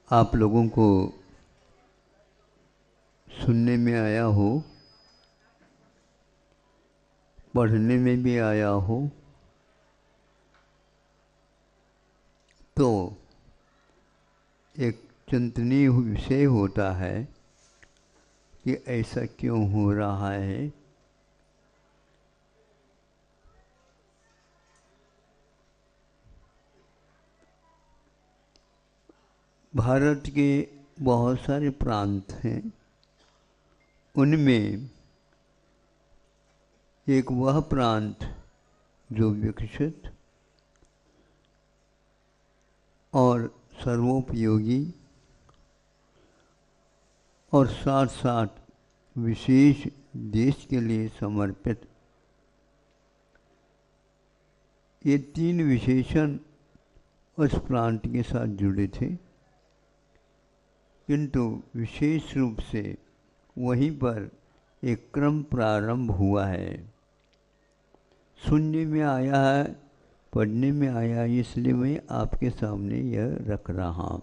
आप लोगों को सुनने में आया हो, पढ़ने में भी आया हो, तो एक चिंतनीय विषय होता है कि ऐसा क्यों हो रहा है। भारत के बहुत सारे प्रांत हैं, उनमें एक वह प्रांत जो विकसित और सर्वोपयोगी और साथ साथ विशेष देश के लिए समर्पित, ये तीन विशेषण उस प्रांत के साथ जुड़े थे, किंतु विशेष रूप से वहीं पर एक क्रम प्रारंभ हुआ है। सुनने में आया है, पढ़ने में आया है, इसलिए मैं आपके सामने यह रख रहा हूँ।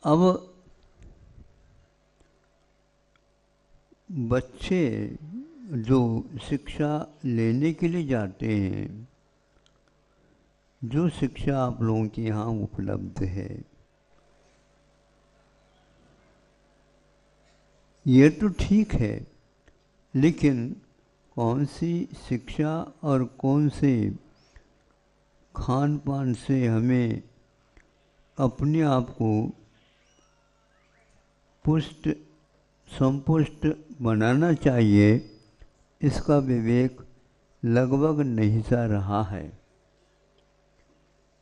अब बच्चे जो शिक्षा लेने के लिए जाते हैं, जो शिक्षा आप लोगों के यहाँ उपलब्ध है, ये तो ठीक है, लेकिन कौन सी शिक्षा और कौन से खान पान से हमें अपने आप को पुष्ट संपुष्ट बनाना चाहिए, इसका विवेक लगभग नहीं सा रहा है।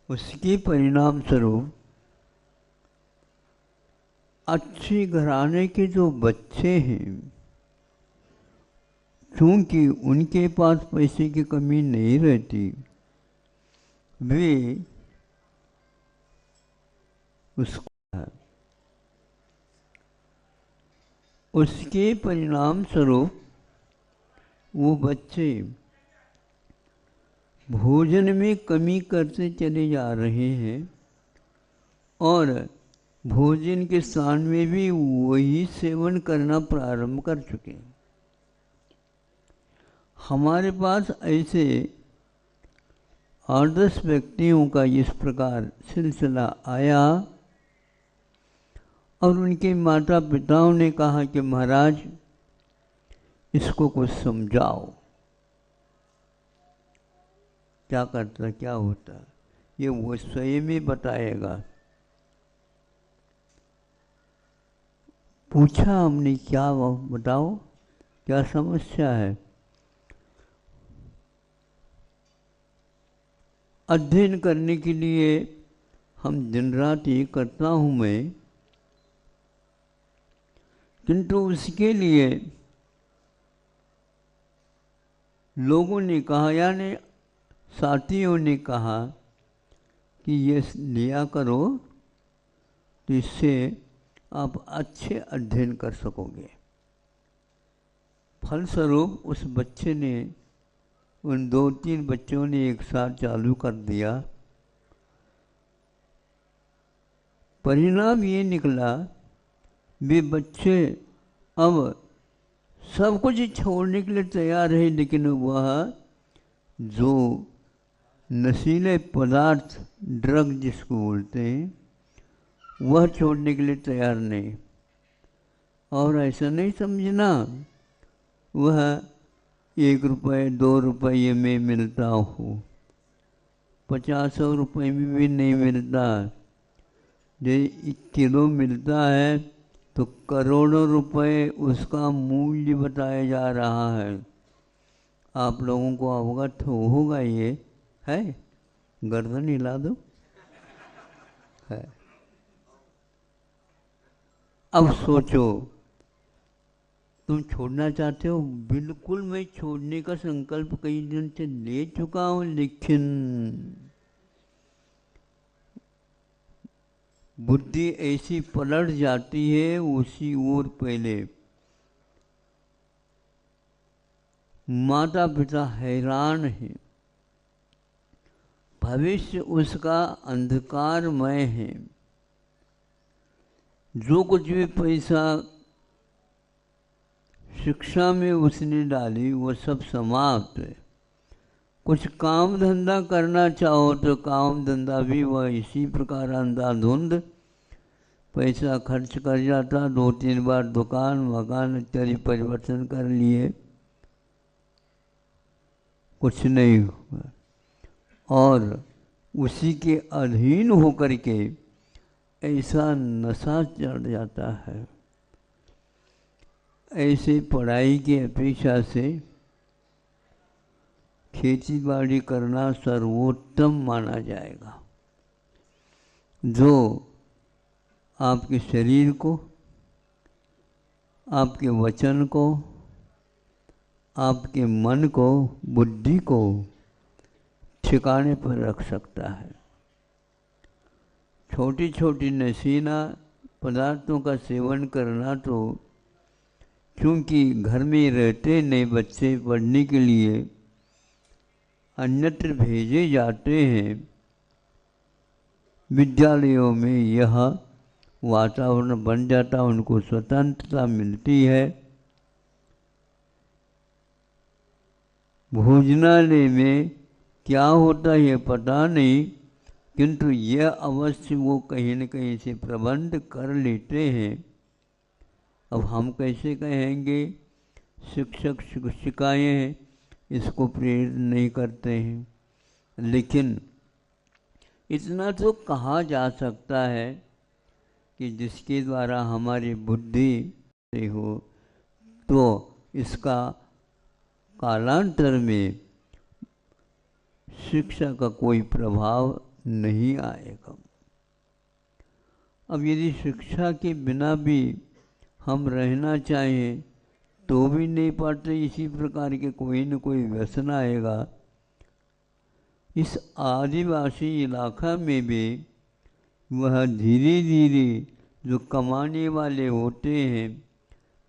उसके परिणाम स्वरूप अच्छे घराने के जो बच्चे हैं, क्योंकि उनके पास पैसे की कमी नहीं रहती, वे उसके परिणाम स्वरूप वो बच्चे भोजन में कमी करते चले जा रहे हैं और भोजन के स्थान में भी वही सेवन करना प्रारंभ कर चुके हैं। हमारे पास ऐसे 8-10 व्यक्तियों का इस प्रकार सिलसिला आया और उनके माता पिताओं ने कहा कि महाराज इसको कुछ समझाओ, क्या करता क्या होता, ये वो स्वयं ही बताएगा। पूछा हमने, क्या बताओ क्या समस्या है। अध्ययन करने के लिए हम दिन रात ये करता हूँ मैं, किंतु उसके लिए लोगों ने कहा, यानी साथियों ने कहा कि ये लिया करो तो इससे आप अच्छे अध्ययन कर सकोगे। फलस्वरूप उस बच्चे ने, उन 2-3 बच्चों ने एक साथ चालू कर दिया। परिणाम ये निकला, वे बच्चे अब सब कुछ छोड़ने के लिए तैयार है, लेकिन वह जो नशीले पदार्थ, ड्रग जिसको बोलते हैं, वह छोड़ने के लिए तैयार नहीं। और ऐसा नहीं समझना वह 1 रुपये 2 रुपये में मिलता हो, 50 रुपये में भी नहीं मिलता। जो 1 किलो मिलता है तो करोड़ों रुपए उसका मूल्य बताया जा रहा है। आप लोगों को अवगत होगा ये है, गर्दन हिला दो है। अब सोचो, तुम छोड़ना चाहते हो? बिल्कुल, मैं छोड़ने का संकल्प कई दिन से ले चुका हूं, लेकिन बुद्धि ऐसी पलट जाती है उसी ओर। पहले माता पिता हैरान हैं, भविष्य उसका अंधकारमय है। जो कुछ भी पैसा शिक्षा में उसने डाली वो सब समाप्त है। कुछ काम धंधा करना चाहो तो काम धंधा भी वह इसी प्रकार अंधाधुंध पैसा खर्च कर जाता, 2-3 बार दुकान मकान इत्यादि परिवर्तन कर लिए, कुछ नहीं हुआ। और उसी के अधीन होकर के ऐसा नशा चढ़ जाता है। ऐसे पढ़ाई की अपेक्षा से खेती बाड़ी करना सर्वोत्तम माना जाएगा, जो आपके शरीर को, आपके वचन को, आपके मन को, बुद्धि को ठिकाने पर रख सकता है। छोटी छोटी नशीला पदार्थों का सेवन करना तो क्योंकि घर में रहते नहीं बच्चे पढ़ने के लिए अन्यत्र भेजे जाते हैं, विद्यालयों में यह वातावरण बन जाता, उनको स्वतंत्रता मिलती है। भोजनालय में क्या होता है पता नहीं, किंतु यह अवश्य वो कहीं न कहीं से प्रबंध कर लेते हैं। अब हम कैसे कहेंगे, शिक्षक शिक्षिकाएँ हैं इसको प्रेरित नहीं करते हैं, लेकिन इतना तो कहा जा सकता है कि जिसके द्वारा हमारी बुद्धि से हो तो इसका कालांतर में शिक्षा का कोई प्रभाव नहीं आएगा। अब यदि शिक्षा के बिना भी हम रहना चाहें तो भी नहीं पाते, इसी प्रकार के कोई न कोई व्यसन आएगा। इस आदिवासी इलाका में भी वह धीरे धीरे जो कमाने वाले होते हैं,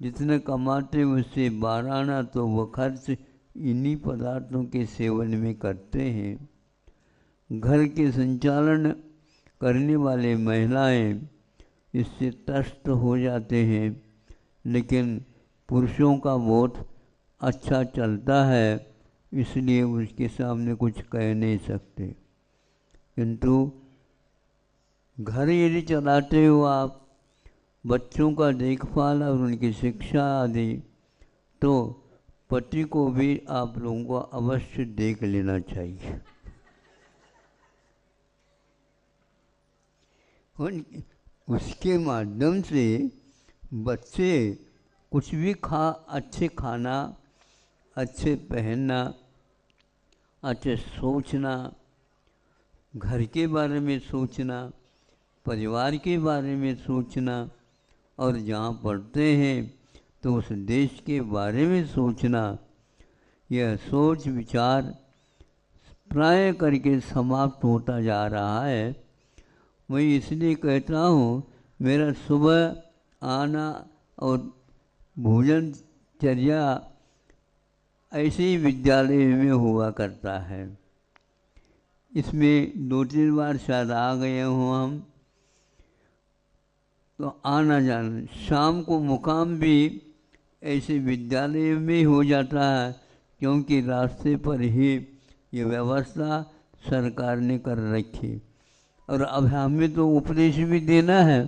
जितने कमाते उससे 12 आना तो वह खर्च इन्हीं पदार्थों के सेवन में करते हैं। घर के संचालन करने वाले महिलाएं इससे त्रस्त हो जाते हैं, लेकिन पुरुषों का बहुत अच्छा चलता है, इसलिए उसके सामने कुछ कह नहीं सकते। किंतु घर यदि चलाते हो आप, बच्चों का देखभाल और उनकी शिक्षा आदि, तो पति को भी आप लोगों को अवश्य देख लेना चाहिए। उसके माध्यम से बच्चे कुछ भी अच्छे खाना, अच्छे पहनना, अच्छे सोचना, घर के बारे में सोचना, परिवार के बारे में सोचना, और जहाँ पढ़ते हैं तो उस देश के बारे में सोचना, यह सोच विचार प्राय करके समाप्त होता जा रहा है। मैं इसलिए कहता हूँ, मेरा सुबह आना और भोजनचर्या ऐसे ही विद्यालय में हुआ करता है। इसमें 2-3 बार शायद आ गए हों हम, तो आना जाना, शाम को मुकाम भी ऐसे विद्यालय में हो जाता है, क्योंकि रास्ते पर ही ये व्यवस्था सरकार ने कर रखी। और अब हमें तो उपदेश भी देना है,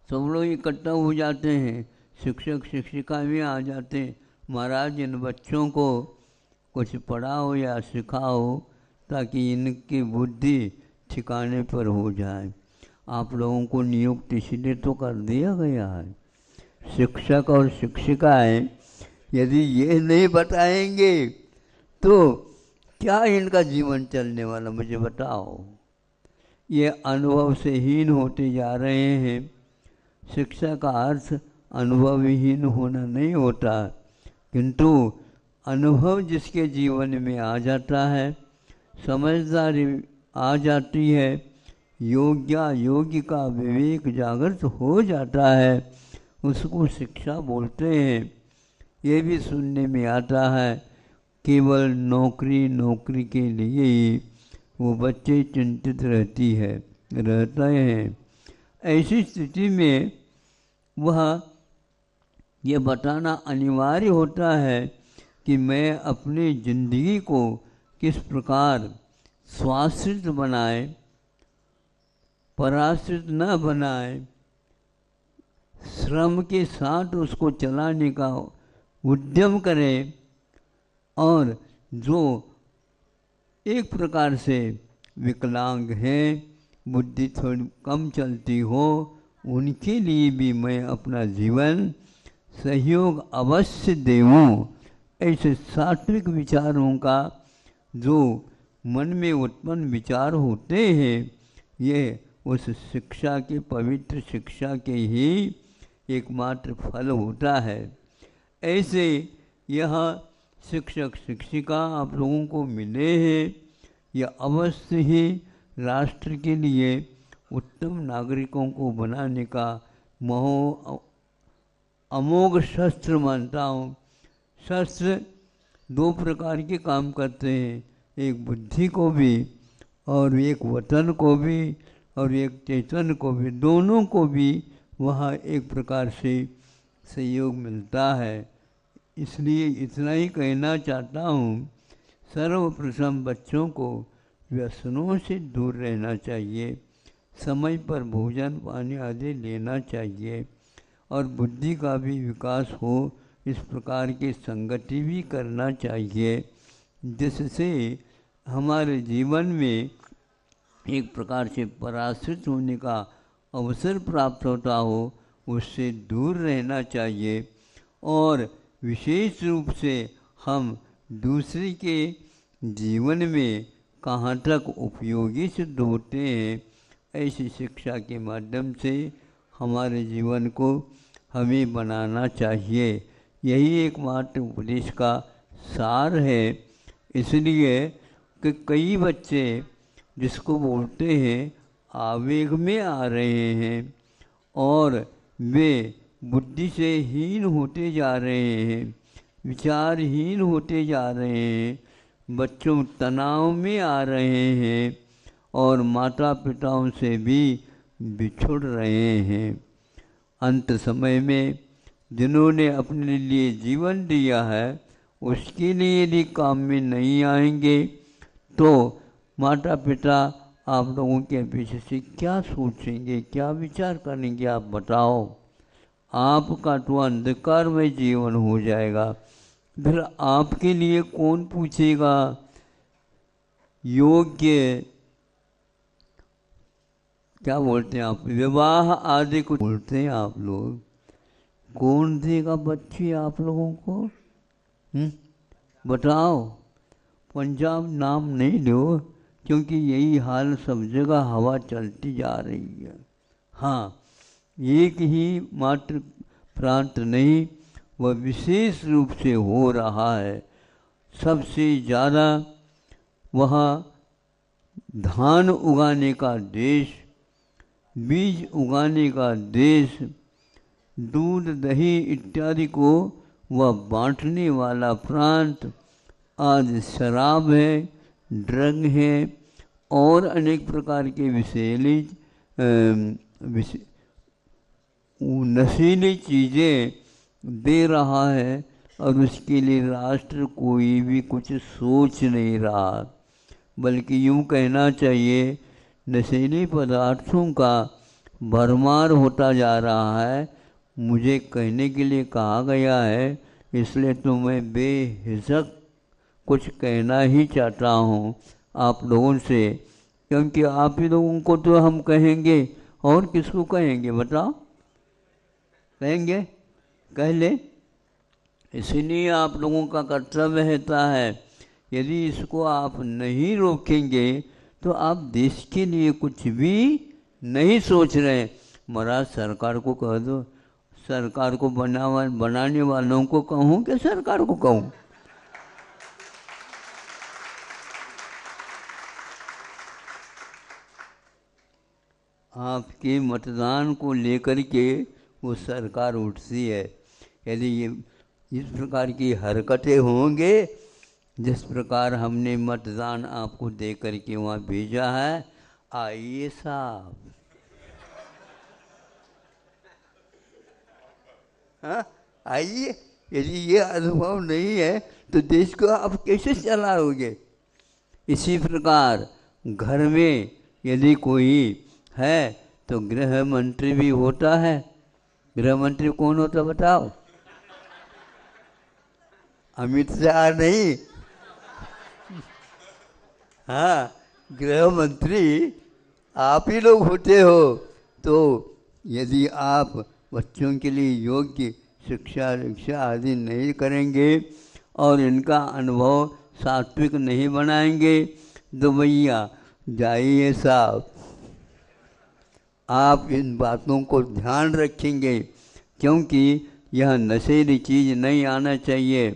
सब लोग इकट्ठा हो जाते हैं, शिक्षक शिक्षिका भी आ जाते हैं, महाराज इन बच्चों को कुछ पढ़ाओ या सिखाओ ताकि इनकी बुद्धि ठिकाने पर हो जाए। आप लोगों को नियुक्त इसलिए तो कर दिया गया है। शिक्षक और शिक्षिकाएं यदि ये नहीं बताएंगे तो क्या इनका जीवन चलने वाला, मुझे बताओ। ये अनुभव से हीन होते जा रहे हैं। शिक्षा का अर्थ अनुभवहीन होना नहीं होता, किंतु अनुभव जिसके जीवन में आ जाता है, समझदारी आ जाती है, योग्य का विवेक जागृत हो जाता है, उसको शिक्षा बोलते हैं। ये भी सुनने में आता है केवल नौकरी के लिए ही वो बच्चे चिंतित रहते हैं। ऐसी स्थिति में वह ये बताना अनिवार्य होता है कि मैं अपनी जिंदगी को किस प्रकार स्वाश्रित बनाए, पराश्रित न बनाए, श्रम के साथ उसको चलाने का उद्यम करें, और जो एक प्रकार से विकलांग हैं, बुद्धि थोड़ी कम चलती हो, उनके लिए भी मैं अपना जीवन सहयोग अवश्य दूँ। ऐसे सात्विक विचारों का जो मन में उत्पन्न विचार होते हैं, ये उस शिक्षा के, पवित्र शिक्षा के ही एकमात्र फल होता है। ऐसे यह शिक्षक शिक्षिका आप लोगों को मिले हैं, यह अवश्य ही राष्ट्र के लिए उत्तम नागरिकों को बनाने का अमोघ शस्त्र मानता हूँ। शस्त्र दो प्रकार के काम करते हैं, एक बुद्धि को भी और एक वतन को भी और एक चेतन को भी, दोनों को भी वहाँ एक प्रकार से सहयोग मिलता है। इसलिए इतना ही कहना चाहता हूँ, सर्वप्रथम बच्चों को व्यसनों से दूर रहना चाहिए, समय पर भोजन पानी आदि लेना चाहिए, और बुद्धि का भी विकास हो इस प्रकार की संगति भी करना चाहिए, जिससे हमारे जीवन में एक प्रकार से पराश्रित होने का अवसर प्राप्त होता हो, उससे दूर रहना चाहिए। और विशेष रूप से हम दूसरे के जीवन में कहाँ तक उपयोगी सिद्ध होते हैं, ऐसी शिक्षा के माध्यम से हमारे जीवन को हमें बनाना चाहिए। यही एकमात्र उपदेश का सार है। इसलिए कि कई बच्चे जिसको बोलते हैं आवेग में आ रहे हैं और वे बुद्धि से हीन होते जा रहे हैं, विचारहीन होते जा रहे हैं, बच्चों तनाव में आ रहे हैं और माता पिताओं से भी बिछुड़ रहे हैं। अंत समय में जिन्होंने अपने लिए जीवन दिया है उसके लिए यदि काम में नहीं आएंगे तो माता पिता आप लोगों के पीछे से क्या सोचेंगे, क्या विचार करेंगे, आप बताओ। आपका तो अंधकार में जीवन हो जाएगा, फिर आपके लिए कौन पूछेगा योग्य, क्या बोलते हैं आप, विवाह आदि को बोलते हैं आप लोग, कौन देगा बच्चे आप लोगों को? बताओ। पंजाब नाम नहीं लो, क्योंकि यही हाल सब जगह हवा चलती जा रही है। हाँ, एक ही मात्र प्रांत नहीं, वह विशेष रूप से हो रहा है। सबसे ज़्यादा वहाँ धान उगाने का देश, बीज उगाने का देश, दूध दही इत्यादि को वह बांटने वाला प्रांत, आज शराब है, ड्रग है और अनेक प्रकार के नशीली चीज़ें दे रहा है, और उसके लिए राष्ट्र कोई भी कुछ सोच नहीं रहा। बल्कि यूँ कहना चाहिए नशीले पदार्थों का भरमार होता जा रहा है। मुझे कहने के लिए कहा गया है, इसलिए तो मैं बेहिचक कुछ कहना ही चाहता हूँ आप लोगों से, क्योंकि आप ही लोगों को तो हम कहेंगे, और किसको कहेंगे बताओ? कहेंगे, कह ले। इसलिए आप लोगों का कर्तव्य रहता है, यदि इसको आप नहीं रोकेंगे तो आप देश के लिए कुछ भी नहीं सोच रहे। महाराज सरकार को कह दो, सरकार को बनाने वालों को कहूँ कि सरकार को कहूँ? आपके मतदान को लेकर के वो सरकार उठती है। यदि ये इस प्रकार की हरकतें होंगे जिस प्रकार हमने मतदान आपको दे करके वहाँ भेजा है, आइए साहब। हाँ, आइए। यदि ये अनुभव नहीं है तो देश को आप कैसे चलाओगे? इसी प्रकार घर में यदि कोई है तो गृह मंत्री भी होता है। गृह मंत्री कौन होता बताओ? अमित शाह नहीं। हाँ, गृह मंत्री आप ही लोग होते हो। तो यदि आप बच्चों के लिए योग्य शिक्षा आदि नहीं करेंगे और इनका अनुभव सात्विक नहीं बनाएंगे तो भैया जाइए साहब। आप इन बातों को ध्यान रखेंगे, क्योंकि यह नशीली चीज़ नहीं आना चाहिए।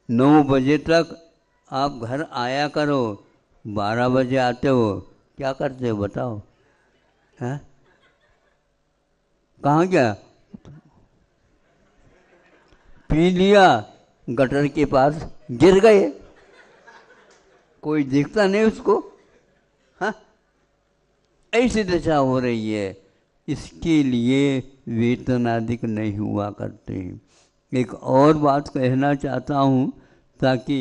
9 बजे तक आप घर आया करो, 12 बजे आते हो, क्या करते हो बताओ? हैं? कहाँ गया? पी लिया, गटर के पास गिर गए, कोई देखता नहीं उसको। हाँ, ऐसी दशा हो रही है। इसके लिए वेतन अधिक नहीं हुआ करते। एक और बात कहना चाहता हूँ, ताकि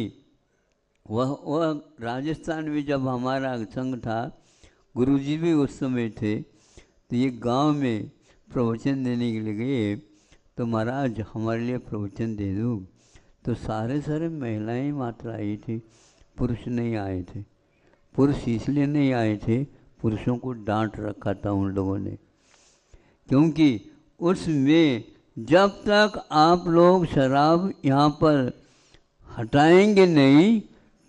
वह राजस्थान में जब हमारा संघ था, गुरुजी भी उस समय थे, तो ये गांव में प्रवचन देने के लिए गए। तो महाराज हमारे लिए प्रवचन दे दो। तो सारे महिलाएं मात्र आई थी, पुरुष नहीं आए थे। पुरुष इसलिए नहीं आए थे, पुरुषों को डांट रखा था उन लोगों ने, क्योंकि उसमें जब तक आप लोग शराब यहाँ पर हटाएंगे नहीं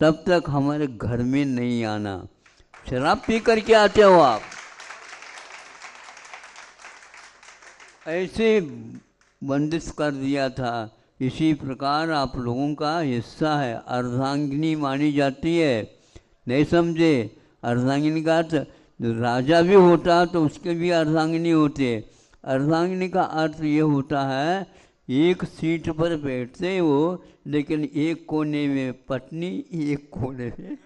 तब तक हमारे घर में नहीं आना। शराब पी करके आते हो आप। ऐसे बंदिश कर दिया था। इसी प्रकार आप लोगों का हिस्सा है, अर्धांगिनी मानी जाती है। नहीं समझे? अर्धांगिनी का अर्थ, राजा भी होता तो उसके भी अर्धांगिनी होते। अर्धांगिनी का अर्थ ये होता है, एक सीट पर बैठते हो लेकिन एक कोने में पत्नी, एक कोने में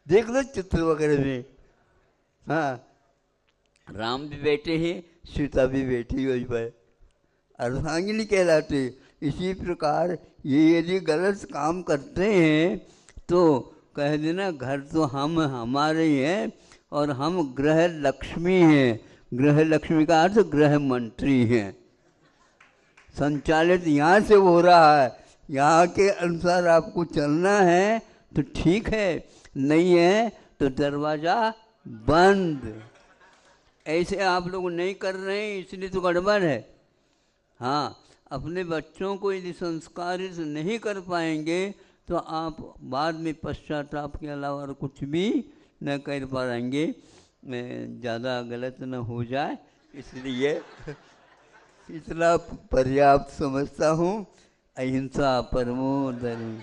देख लो चित्र वगैरह में। हाँ, राम भी बैठे हैं, सीता भी बैठी हुई पर, अर्धांगिनी कहलाते। इसी प्रकार ये यदि गलत काम करते हैं तो कह देना घर तो हम हमारे ही हैं और हम गृह लक्ष्मी हैं। गृह लक्ष्मी का अर्थ गृह मंत्री हैं। संचालित यहाँ से हो रहा है, यहाँ के अनुसार आपको चलना है तो ठीक है, नहीं है तो दरवाज़ा बंद। ऐसे आप लोग नहीं कर रहे हैं, इसलिए तो गड़बड़ है। हाँ, अपने बच्चों को यदि संस्कारित नहीं कर पाएंगे तो आप बाद में पश्चाताप के अलावा और कुछ भी न कर पाएंगे। ज़्यादा गलत न हो जाए, इसलिए इतना पर्याप्त समझता हूँ। अहिंसा परमो धर्म।